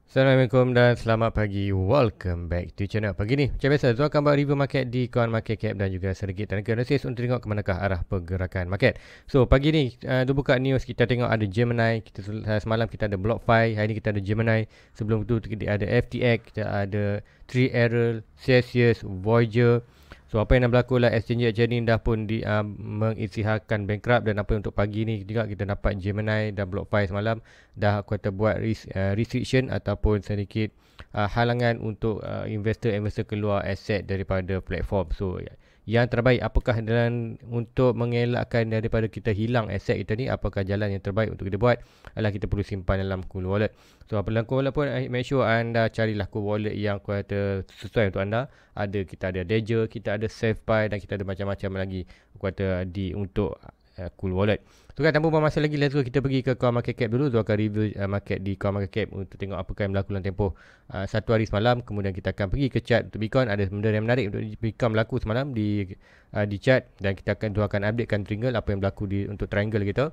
Assalamualaikum dan selamat pagi. Welcome back to channel. Pagi ni macam biasa Zul akan buat review market di Coin Market Cap dan juga sedikit tenaga analisis untuk tengok ke manakah arah pergerakan market. So pagi ni tu buka news, kita tengok ada Gemini, semalam kita ada BlockFi, hari ni kita ada Gemini, sebelum tu kita ada FTX, kita ada Three Arrow, Celsius, Voyager. So apa yang dah berlaku lah, exchange exchange ni dah pun mengisytiharkan bankrupt, dan apa untuk pagi ni juga kita dapat Gemini dan BlockFi semalam dah kata buat restriction ataupun sedikit halangan untuk investor keluar aset daripada platform. So yang terbaik apakah dalam untuk mengelakkan daripada kita hilang aset kita ni, apakah jalan yang terbaik untuk kita buat adalah kita perlu simpan dalam cool wallet. So apa dalam cool wallet pun make sure anda carilah cool wallet yang kata sesuai untuk anda. Kita ada Ledger, kita ada SafeBuy dan kita ada macam-macam lagi kata di untuk cool wallet. So kan tanpa masa lagi, let's go kita pergi ke Coin Market Cap dulu. Saya akan review market di Coin Market Cap untuk tengok apakah yang berlaku dalam tempoh satu hari semalam. Kemudian kita akan pergi ke chart untuk Bitcoin. Ada benda yang menarik untuk Bitcoin berlaku semalam di chart, dan kita akan updatekan triangle apa yang berlaku untuk triangle kita.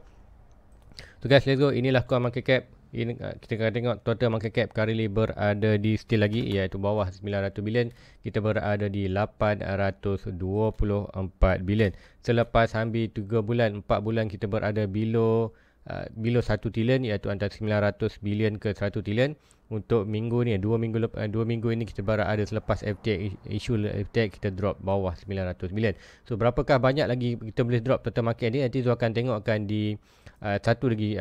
So guys, let's go. Inilah Coin Market Cap. Ini kita akan tengok total market cap currently berada di still lagi, iaitu bawah 900 bilion. Kita berada di 824 bilion. Selepas hampir 3 bulan, 4 bulan kita berada below 1 trilion, iaitu antara 900 bilion ke 100 trilion. Untuk minggu ni, 2 minggu ini kita berada selepas FTX isu FTX, kita drop bawah 900 bilion. So berapakah banyak lagi kita boleh drop total market ni? Nanti Zul akan tengokkan di satu lagi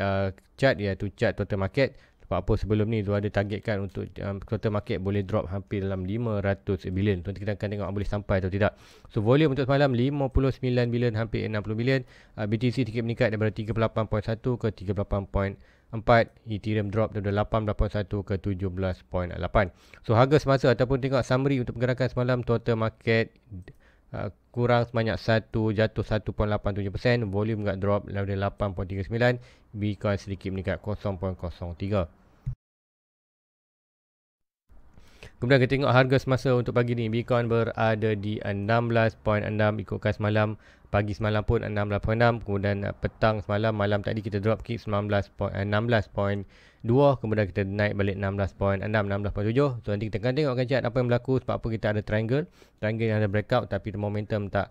chart, iaitu chart total market. Apa sebelum ni Zul ada targetkan untuk total market boleh drop hampir dalam 500 bilion. Nanti kita akan tengok boleh sampai atau tidak. So volume untuk semalam 59 bilion, hampir 60 bilion. BTC sedikit meningkat daripada 38.1 ke 38.4. Ethereum drop daripada 8.1 ke 17.8. So harga semasa ataupun tengok summary untuk pergerakan semalam, total market kurang sebanyak jatuh 1.87%, volume juga drop daripada 8.39, Bitcoin sedikit meningkat 0.03. Kemudian kita tengok harga semasa untuk pagi ni, Bitcoin berada di 16.6 ikutkan semalam. Pagi semalam pun 16.6, kemudian petang semalam, malam tadi kita drop kick 16.2, kemudian kita naik balik 16.6, 16.7. So nanti kita akan tengokkan chat apa yang berlaku, sebab apa kita ada triangle yang ada breakout tapi momentum tak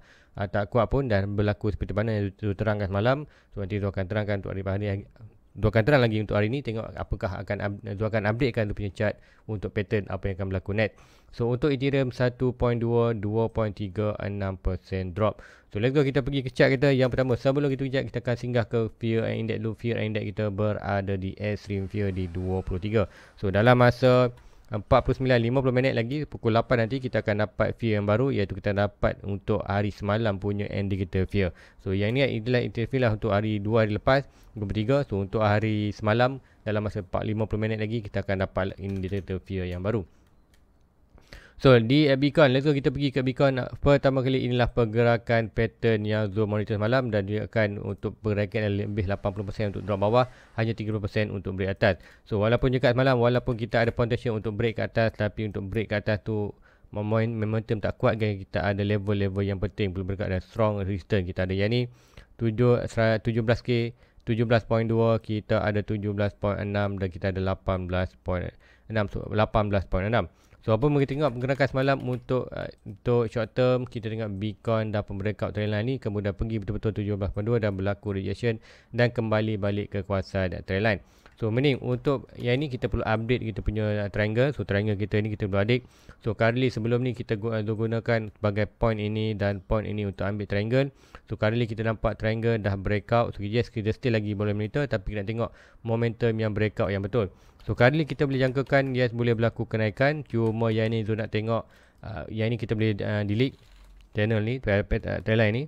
kuat pun, dan berlaku seperti mana yang terangkan semalam. So nanti tu akan terangkan untuk hari ni. Dua akan terang lagi untuk hari ni, tengok apakah akan updatekan tu punya chart untuk pattern apa yang akan berlaku net. So untuk Ethereum 1.2, 2.36% drop. So let's go kita pergi ke chart kita. Yang pertama, sebelum kita pergi chart, kita akan singgah ke Fear Index dulu. Fear Index kita berada di extreme fear di 23. So dalam masa 49-50 minit lagi, pukul 8 nanti kita akan dapat fear yang baru, iaitu kita dapat untuk hari semalam punya indicator fear. So yang ni adalah indicator fear lah untuk hari 2 hari lepas, 23. So untuk hari semalam dalam masa 50 minit lagi kita akan dapat indicator fear yang baru. So di Bitcoin, let's go kita pergi ke Bitcoin. Pertama kali inilah pergerakan pattern yang Zul monitor semalam, dan dia akan untuk pergerakan lebih 80% untuk drop bawah, hanya 30% untuk break atas. So walaupun juga semalam, walaupun kita ada potential untuk break ke atas, tapi untuk break ke atas tu momentum tak kuat, kan kita ada level-level yang penting perlu berdekat dan strong resistance. Kita ada yang ni 17k, 17.2, kita ada 17.6, dan kita ada 18.6. So 18.6. So apa yang kita tengok pergerakan semalam untuk short term, kita tengok Bitcoin dah breakout trendline ni, kemudian pergi betul-betul 17.2 dan berlaku rejection dan kembali balik ke kawasan trendline. So mending untuk yang ni kita perlu update kita punya triangle. So triangle kita ni kita perlu update. So currently sebelum ni kita gunakan sebagai point ini dan point ini untuk ambil triangle. So currently kita nampak triangle dah breakout. So yes, kita still lagi boleh monitor, tapi kita nak tengok momentum yang breakout yang betul. So currently kita boleh jangkakan yes boleh berlaku kenaikan. Cuma yang ni Zul nak tengok yang ni kita boleh delete channel ni, trendline ni.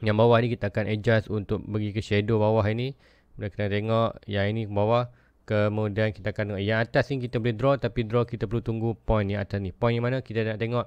Yang bawah ni kita akan adjust untuk pergi ke shadow bawah ini. Kemudian kita tengok yang ini ke bawah. Kemudian kita akan tengok yang atas ni kita boleh draw, tapi draw kita perlu tunggu point yang atas ni. Point yang mana kita nak tengok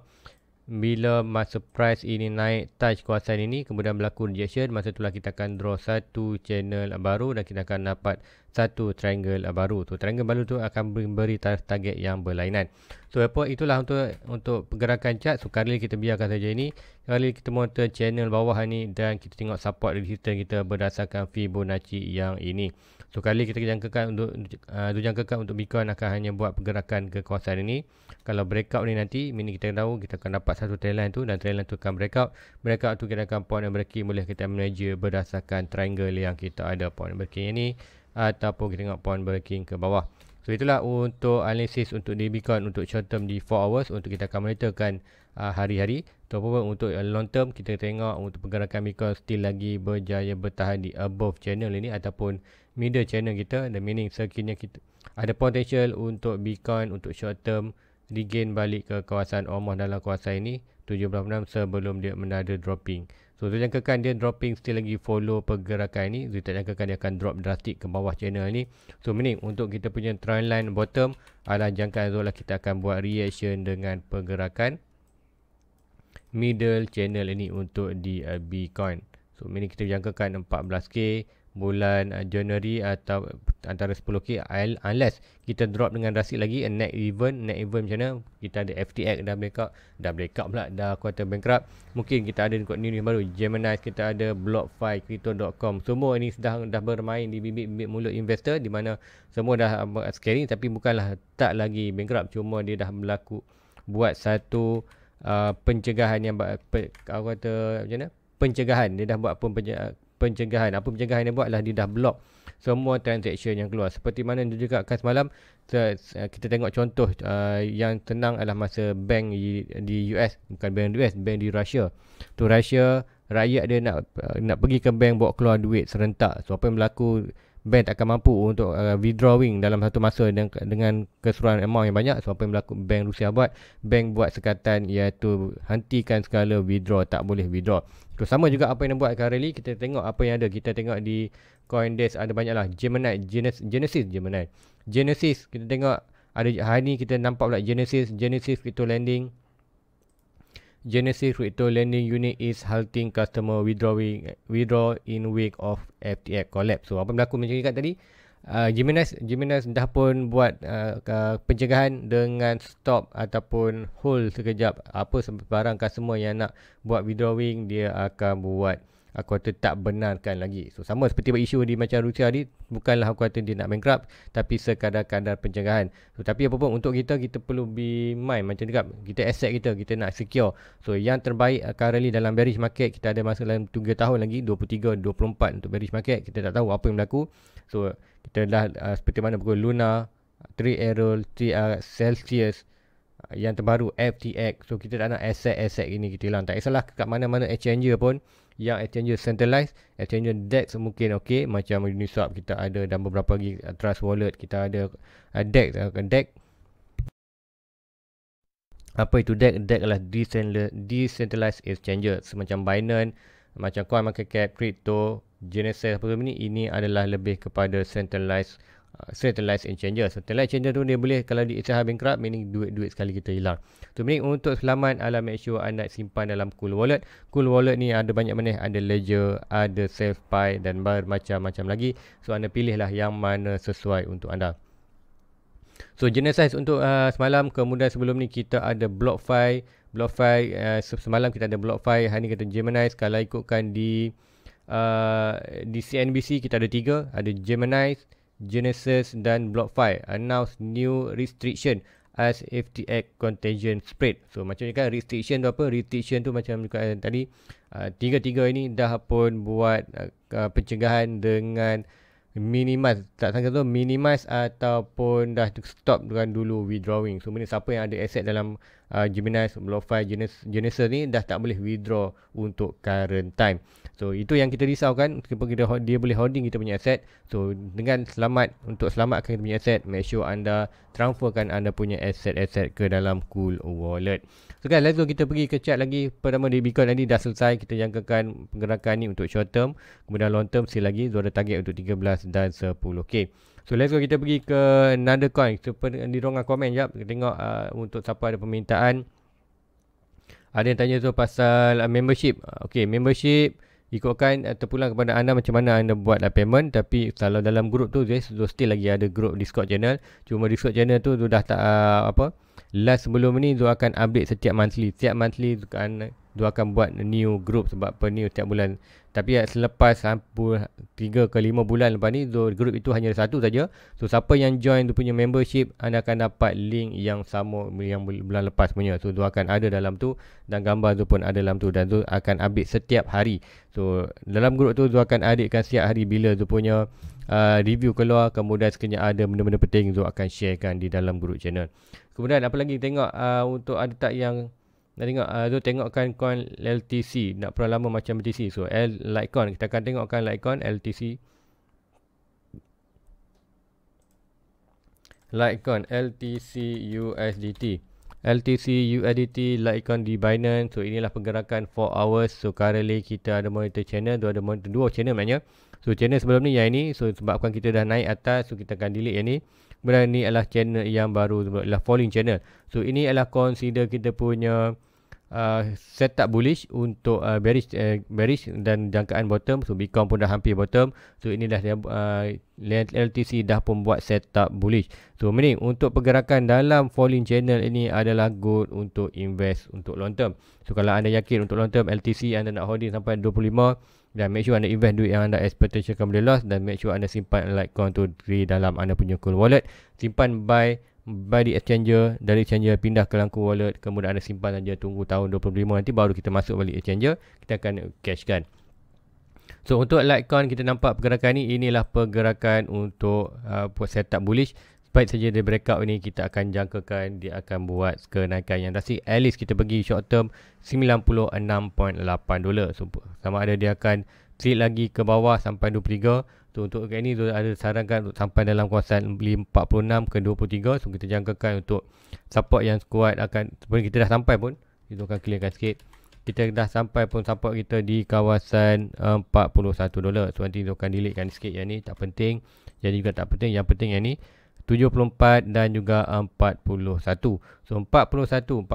bila masa price ini naik touch kawasan ini, kemudian berlaku rejection, masa itulah kita akan draw satu channel baru dan kita akan dapat satu triangle baru. So triangle baru tu akan memberi target yang berlainan. So itulah untuk pergerakan chart. So kali kita biarkan saja ini. Kali kita monitor channel bawah ni dan kita tengok support resistance kita berdasarkan Fibonacci yang ini. So kali kita jangkakan untuk Bitcoin akan hanya buat pergerakan ke kawasan ini. Kalau breakout ni nanti, kita tahu kita akan dapat satu trendline tu, dan trendline tu akan breakout tu kita akan point and breaking, boleh kita measure berdasarkan triangle yang kita ada point and breaking ini, ataupun kita tengok point breaking ke bawah. So itulah untuk analisis untuk di Bitcoin untuk short term di 4 hours, untuk kita akan monitorkan hari-hari. Ataupun untuk long term, kita tengok untuk pergerakan Bitcoin still lagi berjaya bertahan di above channel ini ataupun middle channel kita. The meaning sekiranya kita ada potential untuk Bitcoin untuk short term regain balik ke kawasan almost dalam kawasan ini 76 sebelum dia menada dropping. So kita jangkakan dia dropping still lagi follow pergerakan ini. Kita jangkakan dia akan drop drastic ke bawah channel ini. So meaning untuk kita punya trend line bottom adalah jangkaan Zola kita akan buat reaction dengan pergerakan middle channel ini untuk di Bitcoin. So meaning kita jangkakan 14k bulan Januari atau antara 10k, unless kita drop dengan drastic lagi next event macam mana, kita ada FTX dah quarter bankrupt, mungkin kita ada new baru Gemini, kita ada BlockFi, Crypto.com, semua ini dah bermain di bibit mulut investor, di mana semua dah scaring, tapi bukanlah tak lagi bankrupt, cuma dia dah berlaku buat satu pencegahan yang pencegahan. Dia dah buat pencegahan. Apa pencegahan dia buat lah, dia dah block semua transaction yang keluar. Seperti mana dia juga akan semalam kita tengok contoh yang tenang adalah masa bank di US, bukan bank di US, bank di Russia. Tu Russia, rakyat dia nak pergi ke bank bawa keluar duit serentak. So apa yang berlaku, bank tak akan mampu untuk withdrawing dalam satu masa dengan keseluruhan amount yang banyak. So apa yang berlaku, bank Rusia buat sekatan, iaitu hentikan segala withdraw, tak boleh withdraw. So sama juga apa yang buat currently, kita tengok apa yang ada. Kita tengok di CoinDesk ada banyak lah, Genesis, kita tengok ada hari ni kita nampak pula Genesis Crypto Lending unit is halting customer withdraw in wake of FTX collapse. So apa berlaku macam cakap tadi, Gemini dah pun buat pencegahan dengan stop ataupun hold sekejap. Apa barang customer yang nak buat withdrawing, dia akan buat aku kata tak benarkan lagi. So sama seperti isu di macam Rusia ni, bukanlah aku kata dia nak bankrupt, tapi sekadar-kadar pencegahan. So tapi apa pun untuk kita perlu be mind macam cakap, kita asset kita nak secure. So yang terbaik currently dalam bearish market, kita ada masa dalam 3 tahun lagi, 23, 24 untuk bearish market. Kita tak tahu apa yang berlaku. So kita dah seperti mana pukul Luna, 3 Arrow, 3 Celsius, yang terbaru FTX. So kita tak nak aset ini kita hilang. Tak kisahlah kat mana-mana exchanger pun, yang exchanger centralized, exchanger DEX mungkin okey, macam Uniswap kita ada, dan beberapa lagi Trust Wallet kita ada. DEX apa itu DEX? DEX adalah decentralized exchanger, semacam Binance, macam CoinMarketCap, Crypto, Genesis, apa semua ini adalah lebih kepada centralized exchanger. Centralized exchanger tu dia boleh, kalau di usaha bankrupt, meaning duit sekali kita hilang. So meaning untuk selamat adalah make sure anda simpan dalam Cool Wallet. Cool Wallet ni ada banyak mana, ada Ledger, ada SafePi dan bermacam-macam lagi. So anda pilihlah yang mana sesuai untuk anda. So Genesis untuk semalam, kemudian sebelum ni kita ada BlockFi. Semalam kita ada BlockFi, hari ni kita Gemini. Kalau ikutkan di CNBC kita ada 3, ada Gemini, Genesis dan BlockFi announce new restriction as FTX contagion spread. So macam kan restriction tu apa? Restriction tu macam tadi, tiga-tiga ini dah pun buat pencegahan dengan minimize, tak sangka tu minimize ataupun dah stop dengan dulu withdrawing. So mana siapa yang ada aset dalam Gemini, BlockFi, Genesis ni dah tak boleh withdraw untuk current time. So itu yang kita risaukan, dia boleh holding kita punya aset. So dengan untuk selamatkan kita punya aset, make sure anda transferkan anda punya aset-aset ke dalam Cool Wallet. So kan, let's go kita pergi ke chart lagi. Pertama di Bitcoin tadi dah selesai, kita jangkakan pergerakan ni untuk short term. Kemudian long term still lagi, so ada target untuk 13 dan 10k. So let's go kita pergi ke another coin. Seperti di ruangan komen jap, kita tengok untuk siapa ada permintaan. Ada yang tanya tu pasal membership. Okay, membership ikutkan terpulang kepada anda macam mana anda buat payment. Tapi kalau dalam group tu still lagi ada group Discord channel. Cuma Discord channel tu dah tak last sebelum ni tu akan update setiap monthly. Setiap monthly tu kan dia akan buat new group sebab new setiap bulan. Tapi selepas 3 ke 5 bulan lepas ni, group itu hanya satu saja. So siapa yang join tu punya membership, anda akan dapat link yang sama yang bulan lepas punya. So dia akan ada dalam tu dan gambar tu pun ada dalam tu, dan tu akan update setiap hari. So dalam group tu akan updatekan setiap hari bila tu punya review keluar. Kemudian sekiranya ada benda-benda penting tu akan sharekan di dalam group channel. Kemudian apa lagi tengok untuk ada tak yang nak tengok tu tengokkan coin LTC. Nak pernah lama macam BTC. So Litecoin, kita akan tengokkan Litecoin LTC. Litecoin LTC USDT. LTC USDT Litecoin di Binance. So inilah pergerakan 4 hours. So currently kita ada monitor channel, tu ada monitor 2 channel maknanya. So channel sebelum ni yang ini, so sebabkan kita dah naik atas, so kita akan delete yang ni. Kemudian ni adalah channel yang baru, adalah falling channel. So ini adalah consider kita punya setup bullish untuk bearish dan jangkaan bottom. So Bitcoin pun dah hampir bottom. So inilah LTC dah pun buat setup bullish. So meaning untuk pergerakan dalam falling channel ini adalah good untuk invest untuk long term. So kalau anda yakin untuk long term LTC anda nak holding sampai 25, dan make sure anda invest duit yang anda expectation akan boleh loss, dan make sure anda simpan Litecoin tu di dalam anda punya cool wallet. Simpan buy di exchanger, dari exchanger pindah ke dalam cool wallet, kemudian anda simpan saja, tunggu tahun 2025 nanti baru kita masuk balik exchanger, kita akan cashkan. So untuk Litecoin kita nampak pergerakan ni, inilah pergerakan untuk setup bullish. Baik saja dia breakout ni, kita akan jangkakan dia akan buat kenaikan yang drastik. At least kita pergi short term $96.8. So sama ada dia akan trade lagi ke bawah sampai 23. So untuk ini tu ada sarankan untuk sampai dalam kawasan 46 ke 23. So kita jangkakan untuk support yang kuat akan, sebenarnya kita dah sampai pun, kita akan clearkan sikit. Kita dah sampai pun support kita di kawasan $41. So nanti tu akan deletekan sikit yang ni, tak penting. Jadi juga tak penting, yang penting yang ni 74 dan juga 41. So 41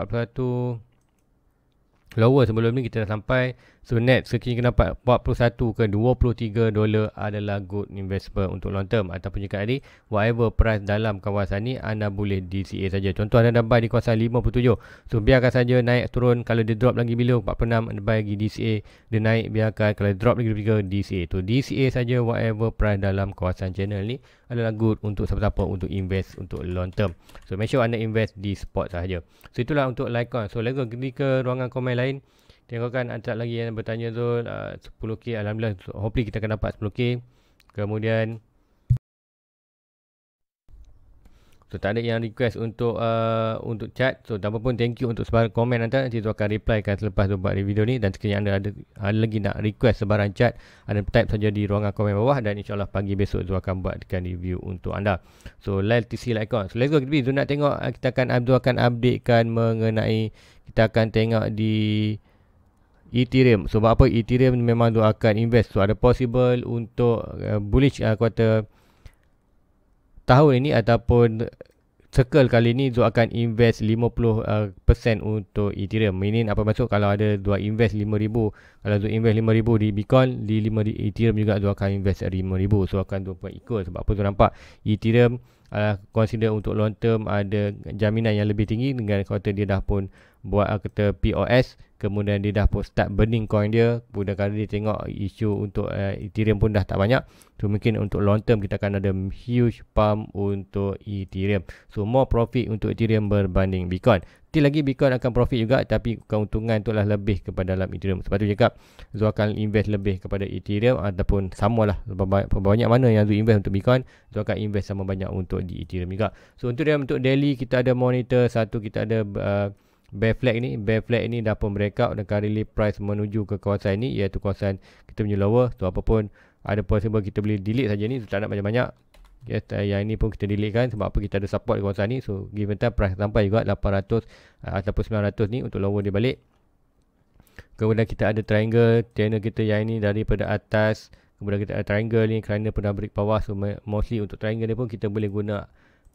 lower sebelum ni kita dah sampai. So net sekiranya kita dapat 41 ke $23 adalah good investment untuk long term. Ataupun jika tadi whatever price dalam kawasan ni anda boleh DCA saja. Contoh anda dah buy di kawasan 57. So biarkan saja naik turun, kalau dia drop lagi below 46 anda buy lagi DCA. Dia naik biarkan, kalau drop lagi 23 DCA. So DCA saja whatever price dalam kawasan channel ni adalah good untuk siapa-siapa untuk invest untuk long term. So make sure anda invest di spot sahaja. So itulah untuk Litecoin. So let's go pergi ke ruangan komen lain. Tengokkan ada lagi yang bertanya tu 10k. Alhamdulillah, so, hopefully kita akan dapat 10k. Kemudian so tak ada yang request untuk chat. So tanpa pun thank you untuk sebarang komen anda. Nanti tu akan reply kan selepas tu buat video ni. Dan sekiranya anda ada lagi nak request sebarang chat, anda type saja di ruangan komen bawah, dan insyaAllah pagi besok tu akan buatkan review untuk anda. So LTC Litecoin. So let's go, kita nak tengok, kita akan updatekan mengenai, kita akan tengok di Ethereum. So apa Ethereum memang tu akan invest. So ada possible untuk bullish kuartal tahun ini ataupun circle kali ni tu akan invest 50% untuk Ethereum. Ini apa maksud, kalau ada dua invest 5,000, kalau tu invest 5,000 di Bitcoin, di Ethereum juga tu akan invest 5,000. So akan tu pun equal. Sebab apa tu nampak Ethereum consider untuk long term ada jaminan yang lebih tinggi dengan kata dia dah pun buat kata POS, kemudian dia dah pun start burning coin dia. Kemudian kalau dia tengok isu untuk Ethereum pun dah tak banyak, so mungkin untuk long term kita akan ada huge pump untuk Ethereum. So more profit untuk Ethereum berbanding Bitcoin. Nanti lagi Bitcoin akan profit juga, tapi keuntungan tu lah lebih kepada dalam Ethereum. Sebab tu cakap Zul akan invest lebih kepada Ethereum, ataupun samalah, banyak mana yang Zul invest untuk Bitcoin, Zul akan invest sama banyak untuk di Ethereum juga. So untuk daily kita ada monitor satu, kita ada bear flag ni. Bear flag ni dah pun breakout dan currently price menuju ke kawasan ni, iaitu kawasan kita punya lower. So apapun ada possible kita boleh delete saja ni, so tak nak banyak-banyak. Yes, yang ini pun kita delete kan, sebab apa, kita ada support di kawasan ni. So given time price sampai juga 800 ataupun 900 ni untuk lower dia balik. Kemudian kita ada triangle kita yang ini daripada atas. Kemudian kita ada triangle ni kerana pernah break bawah. So mostly untuk triangle ni pun kita boleh guna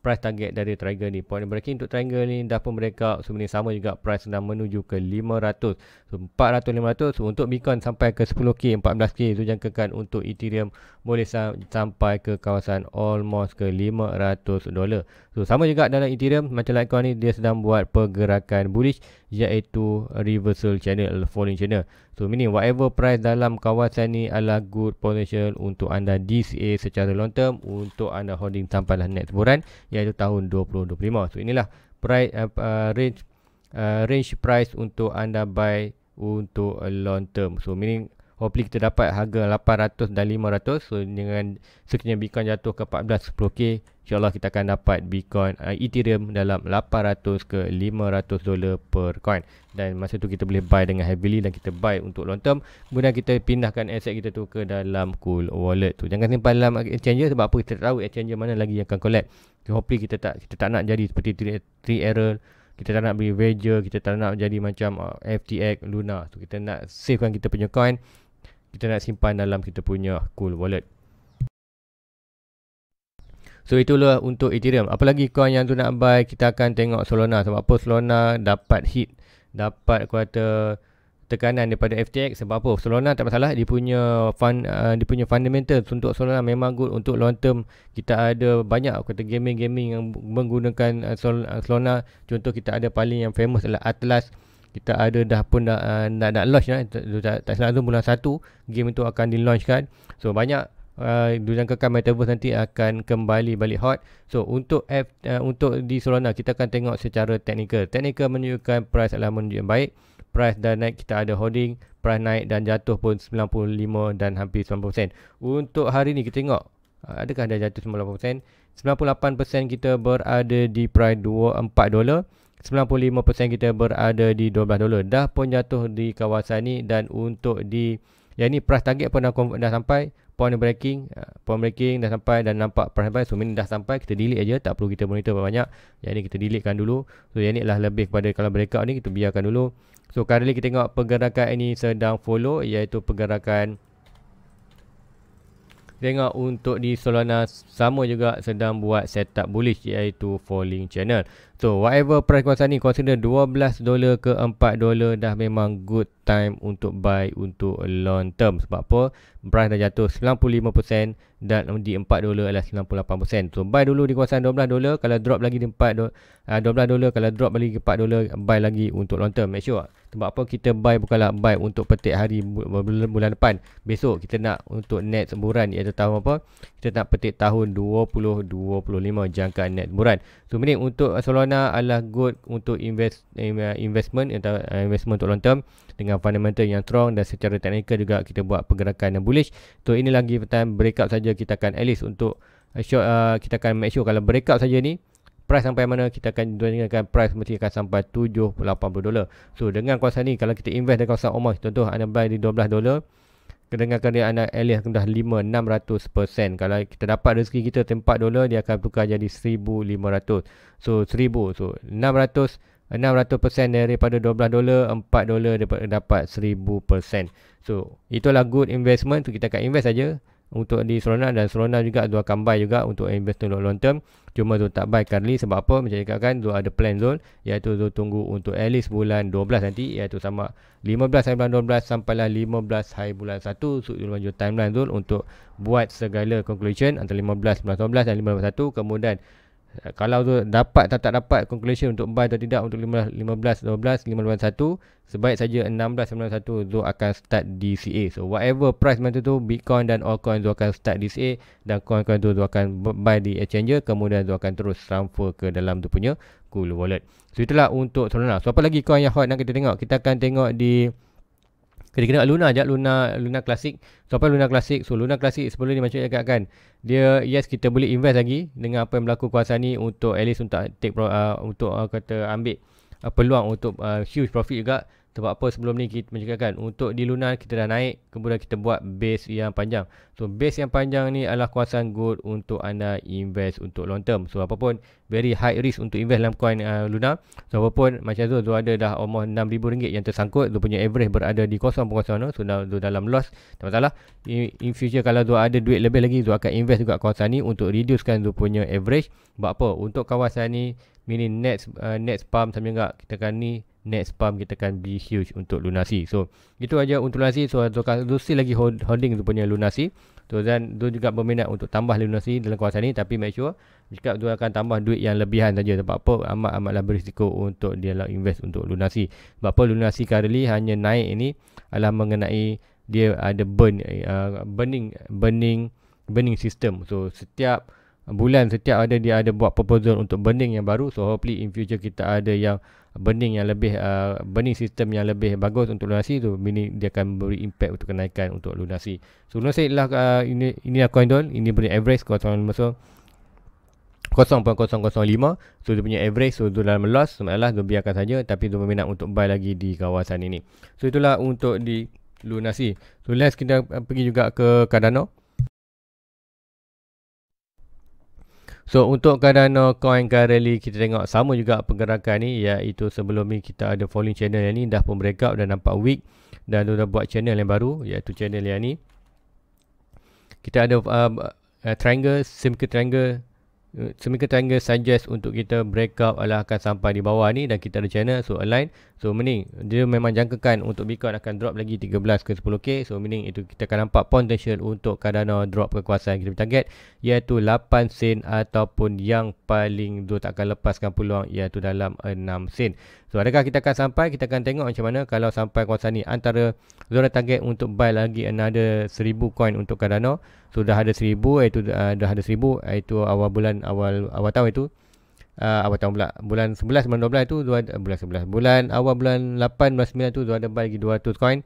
price target dari triangle ni. Point breaking untuk triangle ni dah pun breakout. So ini sama juga, price sedang menuju ke 500. So 400, 500. So untuk Bitcoin sampai ke 10k, 14k. So jangkakan untuk Ethereum boleh sampai ke kawasan almost ke $500. So sama juga dalam Ethereum, macam Litecoin ni dia sedang buat pergerakan bullish, iaitu reversal channel, falling channel. So meaning whatever price dalam kawasan ni adalah good potential untuk anda DCA secara long term, untuk anda holding sampailah net sebulan, iaitu tahun 2025. So inilah price range price untuk anda buy untuk long term. So meaning hopefully kita dapat harga 800 dan 500. So dengan sekiranya Bitcoin jatuh ke 14, 10k, insyaAllah kita akan dapat Bitcoin Ethereum dalam 800 ke 500 dolar per coin. Dan masa tu kita boleh buy dengan heavily, dan kita buy untuk long term. Kemudian kita pindahkan aset kita tu ke dalam Cool Wallet tu. Jangan simpan dalam exchanger, sebab apa? Kita tak tahu exchanger mana lagi yang akan collect. So, hopefully kita tak nak jadi seperti Tree Error. Kita tak nak beli Voyager, kita tak nak jadi macam FTX, Luna. So kita nak savekan kita punya coin, kita nak simpan dalam kita punya Cool Wallet. So itulah untuk Ethereum. Apalagi coin yang tu nak buy, kita akan tengok Solana. Sebab apa? Solana dapat hit, dapat kuarter tekanan daripada FTX. Sebab apa? Solana tak masalah, dia punya fundamental untuk Solana memang good untuk long term. Kita ada banyak kata gaming yang menggunakan Solana. Contoh kita ada paling yang famous adalah Atlas. Kita ada dah launch tak salah tu bulan 1 game itu akan di launch kan. So banyak dijangkakan Metaverse nanti akan kembali balik hot. So untuk di Solana kita akan tengok secara teknikal menunjukkan price adalah menunjuk yang baik. Price dah naik, kita ada holding, price naik dan jatuh pun 95 dan hampir 90%. Untuk hari ni kita tengok adakah dah jatuh 90%. 98% kita berada di price $4. 95% kita berada di $12. Dah pun jatuh di kawasan ni, dan untuk di yang ni price target pun dah sampai. Point breaking dah sampai dan nampak price buy. So ini dah sampai, kita delete aja, tak perlu kita monitor banyak. Yang ni kita deletekan dulu. So yang ni lah lebih kepada kalau breakout ni kita biarkan dulu. So currently kita tengok pergerakan ini sedang follow, iaitu pergerakan, tengok untuk di Solana sama juga sedang buat setup bullish, iaitu falling channel. So whatever price kawasan ni, consider $12 ke $4 dah memang good time untuk buy untuk long term. Sebab apa? Price dah jatuh 95% dan di $4 adalah 98%. So buy dulu di kawasan $12. Kalau drop lagi di $12, kalau drop lagi ke $4, buy lagi untuk long term. Make sure. Sebab apa? Kita buy bukanlah buy untuk petik hari bulan depan. Besok kita nak untuk net sebulan, iaitu tahun apa? Kita nak petik tahun 2025 jangkaan net sebulan. So meaning untuk Solana adalah good untuk investment untuk long term dengan fundamental yang strong, dan secara teknikal juga kita buat pergerakan yang bullish. So ini lagi time breakout saja, kita akan at least untuk short, kita akan make sure kalau breakout saja ni price sampai mana, kita akan dengarkan price mesti akan sampai $70-80. So dengan kawasan ni, kalau kita invest di kawasan almost, contoh anda buy di $12, kedengarkan dia anda at least dah 500-600%. Kalau kita dapat rezeki kita $4, dia akan tukar jadi 1,500. So 1,000. So 600% daripada $12, $4 dapat 1,000%. So itulah good investment. So kita akan invest saja untuk di Solana, dan Solana juga tu akan buy juga untuk investment long term. Cuma tu tak buy currently. Sebab apa? Macam cakap kan, tu ada plan zone, iaitu tu tunggu untuk at least bulan 12 nanti, iaitu sama 15 hari bulan 12 sampailah 15 hari bulan 1. So itu timeline zone untuk buat segala conclusion antara 15, 12 dan 15 1. Kemudian kalau tu dapat tak dapat conclusion untuk buy atau tidak untuk 15, 12, 15 1, sebaik saja 16, 19 1 tu akan start DCA. So whatever price macam tu, Bitcoin dan altcoin tu akan start DCA, dan coin-coin tu akan buy di exchanger, kemudian tu akan terus transfer ke dalam tu punya Cool Wallet. So itulah untuk Solana. So apa lagi coin yang hot nak kita tengok? Kita akan tengok di kita tengok Luna je, Luna Classic. So apa Luna Classic? So Luna Classic sebelum ni macam cakap kan, dia yes kita boleh invest lagi dengan apa yang berlaku kawasan ni, untuk at least untuk kata ambil peluang untuk huge profit juga. Sebab apa sebelum ni kita mencakapkan untuk di Luna kita dah naik, kemudian kita buat base yang panjang. So base yang panjang ni adalah kawasan good untuk anda invest untuk long term. So apapun very high risk untuk invest dalam coin Luna. So apapun macam tu ada dah almost RM6,000 yang tersangkut. Dia punya average berada di 0.0. So dalam loss, tak masalah. In future kalau tu ada duit lebih lagi, tu akan invest juga kawasan ni untuk reducekan tu punya average. Sebab apa? Untuk kawasan ni meaning net spam sama juga kita kan ni net spam kita kan be huge untuk lunasi. So itu aja untuk lunasi. So tu still lagi holding tu punya lunasi. So dan tu juga berminat untuk tambah lunasi dalam kawasan ni, tapi make sure jika tu akan tambah duit yang lebihan saja. Sebab apa? Amatlah berisiko untuk dia invest untuk lunasi. Sebab apa? Lunasi currently hanya naik ini adalah mengenai dia ada burning system. So setiap bulan dia ada buat proposal untuk burning yang baru. So hopefully in future kita ada yang burning yang lebih burning system yang lebih bagus untuk lunasi tu, meaning dia akan beri impact untuk kenaikan untuk lunasi. So lunasi adalah inilah coin doll, ini punya average 0.005. So dia punya average, so tu dalam loss, malah tu biarkan saja, tapi tu berminat untuk buy lagi di kawasan ini. So itulah untuk di lunasi. So let's kita pergi juga ke Cardano. So untuk Cardano coin currently kita tengok sama juga pergerakan ni, iaitu sebelum ni kita ada falling channel yang ni dah pun breakout dan nampak weak, dan dah buat channel yang baru, iaitu channel yang ni. Kita ada triangle, seminar triangle suggest untuk kita breakout akan sampai di bawah ni, dan kita ada channel, so align. So meaning dia memang jangkakan untuk Bitcoin akan drop lagi 13 ke 10k. So meaning itu kita akan nampak potential untuk Cardano drop ke kawasan yang kita target, iaitu 8 sen, ataupun yang paling tak akan lepaskan peluang iaitu dalam 6 sen. So adakah kita akan sampai? Kita akan tengok macam mana kalau sampai kawasan ni. Antara zona target untuk buy lagi another 1000 coin untuk Cardano. So dah ada 1000, iaitu dah ada 1000 iaitu awal tahun itu. Awal tahun pula, bulan 11, bulan 12 itu awal bulan 8, bulan 9 tu ada buy lagi 200 coin.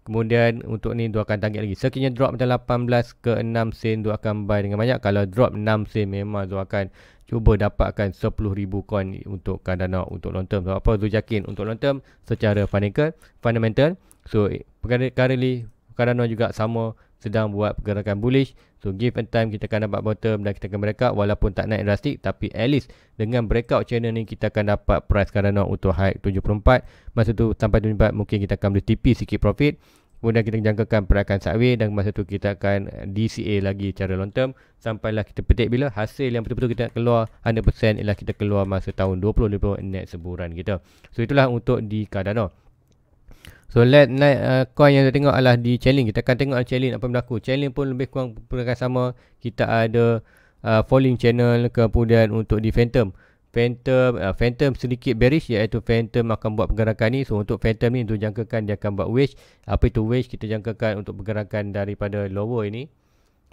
Kemudian untuk ni akan target lagi. Sekiranya drop macam 18 ke 6 sen, akan buy dengan banyak. Kalau drop 6 sen, memang akan cuba dapatkan 10,000 coin untuk Cardano untuk long term. So apa tu yakin untuk long term secara fundamental. So currently Cardano juga sama sedang buat pergerakan bullish. So give and time kita akan dapat bottom dan kita akan breakout, walaupun tak naik drastik, tapi at least dengan breakout channel ni kita akan dapat price Cardano untuk high 74. Masa tu sampai 74 mungkin kita akan boleh TP sikit profit. Kemudian kita jangkakan pergerakan sideways, dan masa tu kita akan DCA lagi cara long term, sampailah kita petik bila hasil yang betul-betul kita keluar 100% ialah kita keluar masa tahun 2020 net sebulan kita. So itulah untuk di Cardano. So let coin yang kita tengok adalah di Chainlink. Kita akan tengok Chainlink apa yang berlaku. Chainlink pun lebih kurang pergerakan sama. Kita ada falling channel, kemudian untuk di Phantom sedikit bearish, iaitu Phantom akan buat pergerakan ni. So untuk Phantom ni, untuk jangkakan dia akan buat wedge. Apa itu wedge? Kita jangkakan untuk pergerakan daripada lower ini.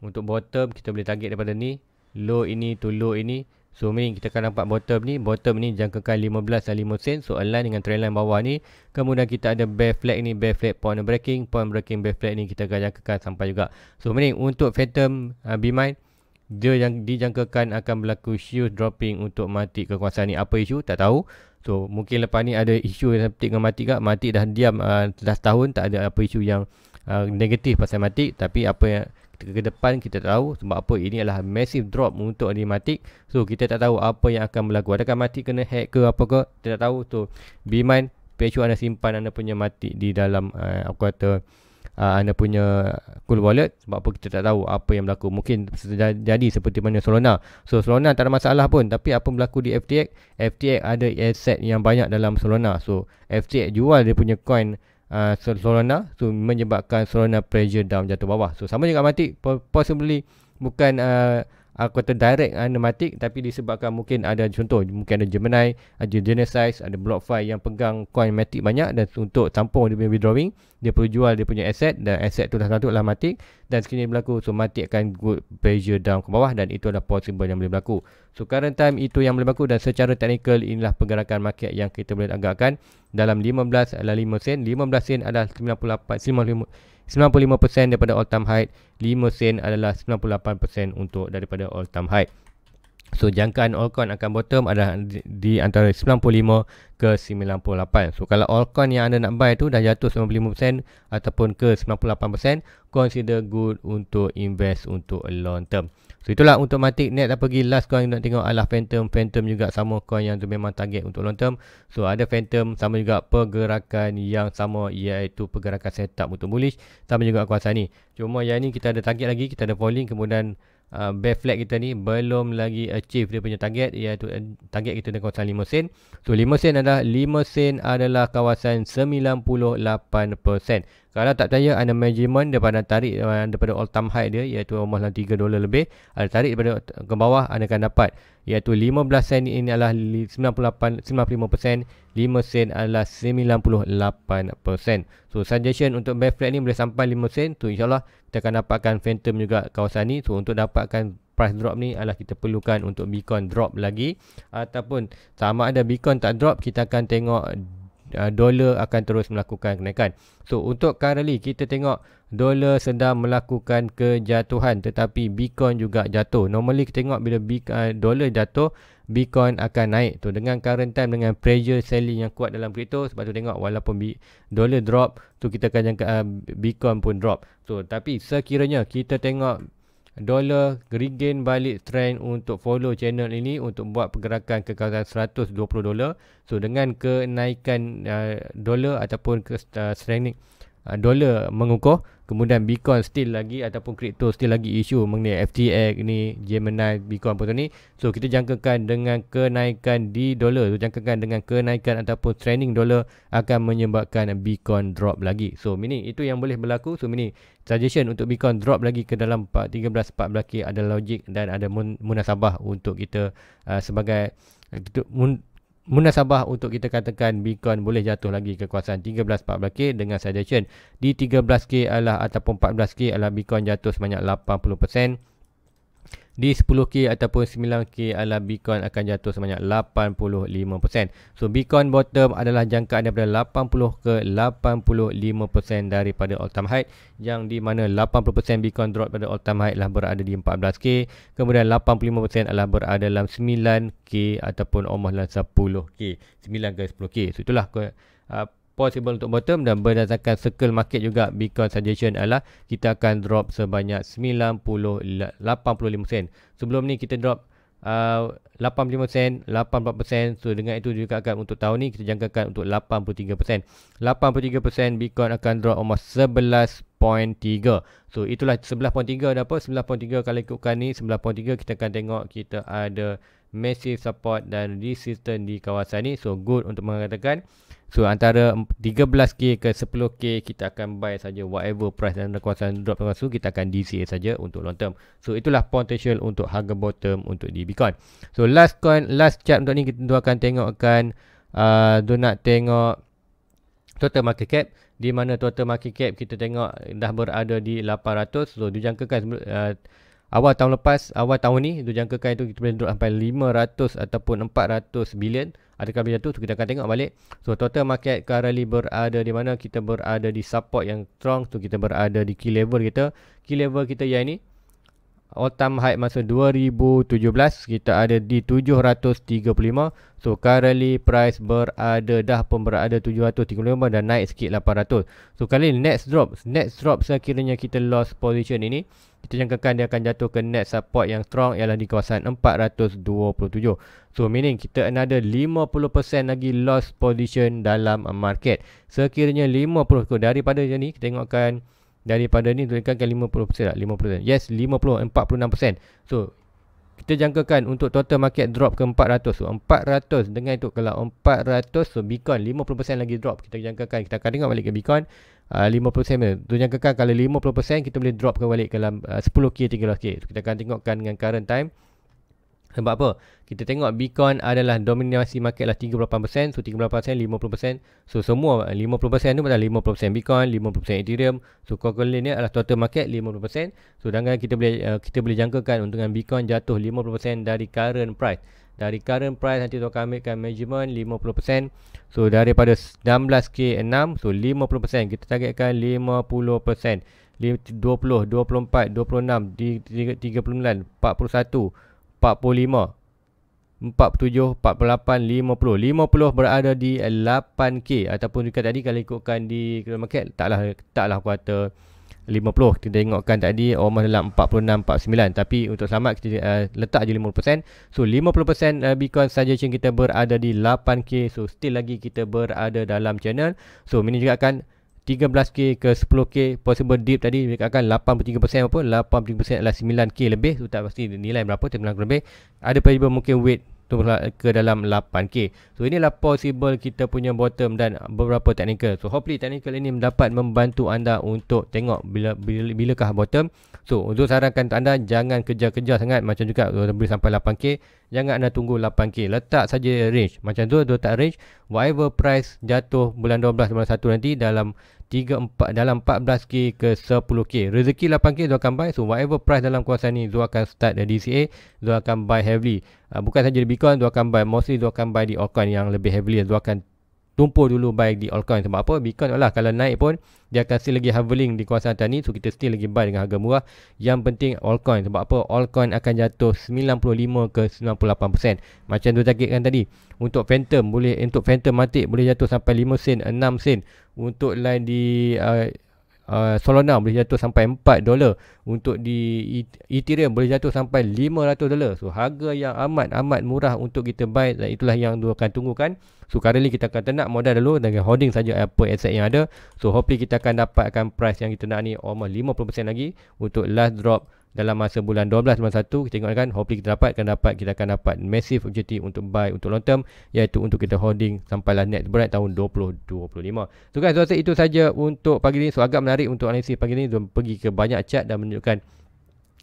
Untuk bottom kita boleh target daripada ni, low ini to low ini. So meaning kita akan nampak bottom ni jangkakan 15 dan 5 sen. So align dengan trendline bawah ni. Kemudian kita ada bear flag ni, bear flag point breaking bear flag ni kita akan jangkakan sampai juga. So meaning untuk Phantom be mind, dia yang dijangkakan akan berlaku huge dropping untuk mati ke kawasan ni. Apa isu? Tak tahu. So mungkin lepas ni ada isu yang seperti dengan mati kak. Mati dah diam dah setahun, tak ada apa isu yang negatif pasal mati. Tapi apa yang ke depan kita tahu, sebab apa ini adalah massive drop untuk Matic. So kita tak tahu apa yang akan berlaku. Adakah Matic kena hack ke apa ke, kita tak tahu. So be mind, make sure anda simpan anda punya Matic di dalam anda punya cool wallet. Sebab apa kita tak tahu apa yang berlaku. Mungkin jadi seperti mana Solana. So Solana tak ada masalah pun, tapi apa berlaku di FTX ada aset yang banyak dalam Solana. So FTX jual dia punya coin Solana, so menyebabkan Solana pressure down, jatuh bawah. So sama juga Matic, possibly bukan aku kata direct Matic, tapi disebabkan mungkin ada contoh, mungkin ada Gemini, ada Genesis, ada BlockFi yang pegang coin Matic banyak, dan untuk tampung dia punya withdrawing, dia perlu jual dia punya aset, dan aset tu dah satu adalah Matic, dan sekiranya berlaku, so Matic akan good pressure down ke bawah, dan itu adalah possible yang boleh berlaku. So current time itu yang boleh berlaku, dan secara technical inilah pergerakan market yang kita boleh agakkan. Dalam 15 adalah 5 sen, 15 sen adalah 95% daripada all time high, 5 sen adalah 98% untuk daripada all time high. So jangkaan Allcoin akan bottom adalah di antara 95 ke 98. So kalau Allcoin yang anda nak buy tu dah jatuh 95% ataupun ke 98%, consider good untuk invest untuk long term. So itulah untuk Matic. Net dah pergi last coin nak tengok adalah Phantom. Phantom juga sama coin yang tu memang target untuk long term. So ada Phantom, sama juga pergerakan yang sama, iaitu pergerakan setup untuk bullish, sama juga kawasan ni. Cuma yang ni kita ada target lagi, kita ada falling, kemudian bear flag kita ni belum lagi achieve dia punya target, iaitu target kita di kawasan 5 sen. So 5 sen adalah kawasan 98%. Kalau tak percaya, anda measurement daripada tarik daripada all time high dia, iaitu almost $3 lebih, ada tarik daripada ke bawah, anda akan dapat iaitu 15 sen ini adalah 95%, 5 sen adalah 98%. So suggestion untuk bear flag ni boleh sampai 5 sen. So insyaAllah kita akan dapatkan Phantom juga kawasan ni. So untuk dapatkan price drop ni adalah kita perlukan untuk Bitcoin drop lagi, ataupun sama ada Bitcoin tak drop, kita akan tengok dolar akan terus melakukan kenaikan. So untuk currently kita tengok dolar sedang melakukan kejatuhan, tetapi Bitcoin juga jatuh. Normally kita tengok bila dolar jatuh, Bitcoin akan naik. Tu dengan current time, dengan pressure selling yang kuat dalam kripto, sebab tu tengok walaupun dolar drop, tu kita akan jangka Bitcoin pun drop. So tapi sekiranya kita tengok dolar regain balik trend untuk follow channel ini untuk buat pergerakan ke kawasan $120. So dengan kenaikan dolar ataupun strengthening dolar mengukuh, kemudian Bitcoin still lagi ataupun kripto still lagi isu mengenai FTX ni, Gemini, Bitcoin apa tu ni. So kita jangkakan dengan kenaikan di dolar, jangkakan dengan kenaikan ataupun trending dolar akan menyebabkan Bitcoin drop lagi. So meaning itu yang boleh berlaku. So meaning suggestion untuk Bitcoin drop lagi ke dalam 13-14K ada logik dan ada munasabah untuk kita sebagai munasabah untuk kita katakan Bitcoin boleh jatuh lagi ke kawasan 13-14K dengan suggestion di 13K ataupun 14K Bitcoin jatuh sebanyak 80%. Di 10K ataupun 9K Bitcoin akan jatuh sebanyak 85%. So Bitcoin bottom adalah jangkaan daripada 80 ke 85% daripada all time high, yang di mana 80% Bitcoin drop pada all time high berada di 14K, kemudian 85% berada dalam 9K ataupun almost dalam 10K, 9 ke 10K. So itulah possible untuk bottom, dan berdasarkan circle market juga Bitcoin suggestion adalah kita akan drop sebanyak 85 sen. Sebelum ni kita drop 85 sen, 84%. So dengan itu juga akan untuk tahun ni kita jangkakan untuk 83%. 83% Bitcoin akan drop almost 11.3. So itulah 11.3 ada apa? 11.3 kalau ikutkan ni 11.3, kita akan tengok kita ada massive support dan resistance di kawasan ni. So good untuk mengatakan, so antara 13K ke 10K kita akan buy saja, whatever price dalam kawasan drop termasuk kita akan DCA saja untuk long term. So itulah potential untuk harga bottom untuk di Bitcoin. So last chart untuk ni kita akan tengokkan nak tengok total market cap, di mana total market cap kita tengok dah berada di 800. So dijangkakan awal tahun lepas, awal tahun ni dijangkakan itu kita boleh drop sampai 500 ataupun 400 bilion. Adakah bila tu kita akan tengok balik. So total market currently berada di mana? Kita berada di support yang strong. So kita berada di key level kita. Key level kita yang ini all time high masa 2017 kita ada di 735. So currently price dah pun berada 735 dan naik sikit 800. So kali next drop sekiranya kita lost position ini, kita jangkakan dia akan jatuh ke net support yang strong ialah di kawasan 427. So meaning kita another 50% lagi lost position dalam market. Sekiranya 50 daripada ni kita tengokkan, daripada ni tunjukkan 50% tak? 50%. Yes, 46%. So kita jangkakan untuk total market drop ke 400. So 400 dengan itu kalau 400, so Bitcoin 50% lagi drop. Kita jangkakan, kita akan tengok balik ke Bitcoin 50%. Tu jangkakan kalau 50% kita boleh drop ke balik ke dalam 10K, 13K. So kita akan tengokkan dengan current time. Sebab apa? Kita tengok Bitcoin adalah dominasi market lah 38%. So 38%, 50%. So semua 50% tu adalah 50% Bitcoin, 50% Ethereum. So calculate ni adalah total market 50%. So dengan kita boleh jangkakan untuk Bitcoin jatuh 50% dari current price. Dari current price nanti tu akan ambilkan measurement 50%. So daripada 16K6, so 50%. Kita targetkan 50%. 20, 24, 26, 39, 41, 45, 47, 48, 50. 50 berada di 8K ataupun juga tadi kalau ikutkan di market taklah kuarter 50. Kita tengokkan tadi almost dalam 46, 49. Tapi untuk selamat kita letak je 50%. So 50% Bitcoin suggestion kita berada di 8K. So still lagi kita berada dalam channel. So ini juga akan 13K ke 10K possible dip tadi akan 83% apa 83% adalah 9K lebih. So tak pasti nilai berapa tapi lebih. Ada possible mungkin weight ke dalam 8K. So inilah possible kita punya bottom dan beberapa technical. So hopefully technical ini dapat membantu anda untuk tengok bilakah bottom. So untuk sarankan anda jangan kejar-kejar sangat macam juga boleh sampai 8K. Jangan anda tunggu 8K. Letak saja range. Macam tu letak range. Whatever price jatuh bulan 12 bulan 1 nanti dalam 14K ke 10K. Rezeki 8K Zul akan buy. So whatever price dalam kawasan ni Zul akan start dari DCA. Zul akan buy heavily. Bukan saja di Bitcoin, Zul akan buy. Mostly Zul akan buy di altcoin yang lebih heavily. Zul akan tumpul dulu buy di altcoin. Sebab apa? Bitcoin lah kalau naik pun dia akan still lagi hovering di kawasan atas ni. So kita still lagi buy dengan harga murah. Yang penting altcoin. Sebab apa? Altcoin akan jatuh 95 ke 98%. Macam tu targetkan tadi. Untuk Phantom Matic boleh jatuh sampai 5 sen, 6 sen. Untuk line di Solana boleh jatuh sampai $4. Untuk di Ethereum boleh jatuh sampai $500. So harga yang amat murah untuk kita buy, dan itulah yang dia akan tunggukan. So currently kita akan ternak modal dulu dengan holding saja apa aset yang ada. So hopefully kita akan dapatkan price yang kita nak ni almost 50% lagi untuk last drop dalam masa bulan 12 bulan 1. Kita tengok kan, hopefully kita kita akan dapat massive objective untuk buy untuk long term, iaitu untuk kita holding sampailah next berat tahun 2025. So guys, rasa itu saja untuk pagi ni. So agak menarik untuk analisis pagi ni. Pergi ke banyak chart dan menunjukkan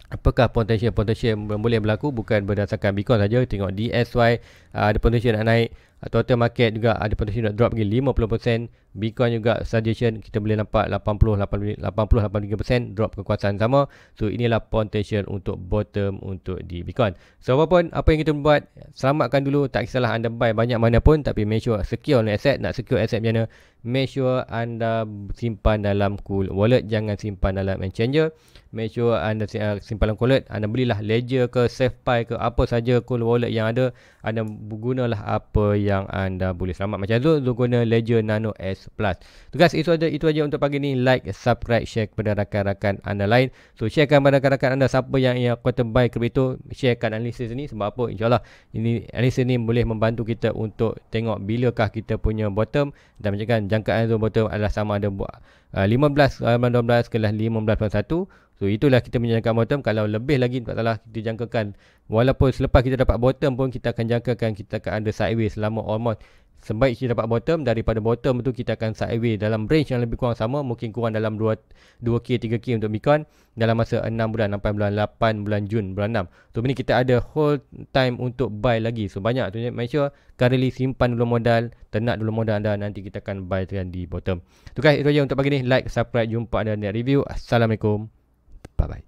apakah potential yang boleh berlaku, bukan berdasarkan Bitcoin saja. Tengok DSY ada potential nak naik, total market juga ada potential nak drop pergi 50%. Bitcoin juga suggestion kita boleh nampak 80-83% drop kekuasaan sama. So inilah potential untuk bottom untuk di Bitcoin. So apapun apa yang kita buat, selamatkan dulu. Tak kisahlah anda buy banyak mana pun, tapi make sure secure asset. Nak secure asset macam mana? Make sure anda simpan dalam cool wallet, jangan simpan dalam exchanger. Make sure anda simpan dalam cool wallet. Anda belilah Ledger ke SafePi ke apa saja cool wallet yang ada. Anda gunalah apa yang anda boleh selamat. Macam tu guna Ledger Nano S Plus. So guys, itu aja untuk pagi ni. Like, subscribe, share kepada rakan-rakan anda lain. So sharekan kepada rakan-rakan anda siapa yang quarter buy crypto. Sharekan analisis ni. Sebab apa? InsyaAllah ini analisis ni boleh membantu kita untuk tengok bilakah kita punya bottom. Dan macam kan jangkaan bottom adalah sama ada 15 12 ke 15.1. So itulah kita menjangkakan bottom. Kalau lebih lagi tak salah kita jangkakan, walaupun selepas kita dapat bottom pun kita akan jangkakan kita akan ada sideways selama almost. Sebaik kita dapat bottom, daripada bottom tu kita akan sideways dalam range yang lebih kurang sama, mungkin kurang dalam 2K 3K untuk Bitcoin dalam masa 6 bulan sampai bulan 8 bulan Jun bulan 6. So ini kita ada whole time untuk buy lagi. So banyak tu, make sure currently simpan dulu modal, ternak dulu modal anda, nanti kita akan buy di bottom. So guys, itu saja untuk pagi ni. Like, subscribe, jumpa anda di review. Assalamualaikum. Bye bye.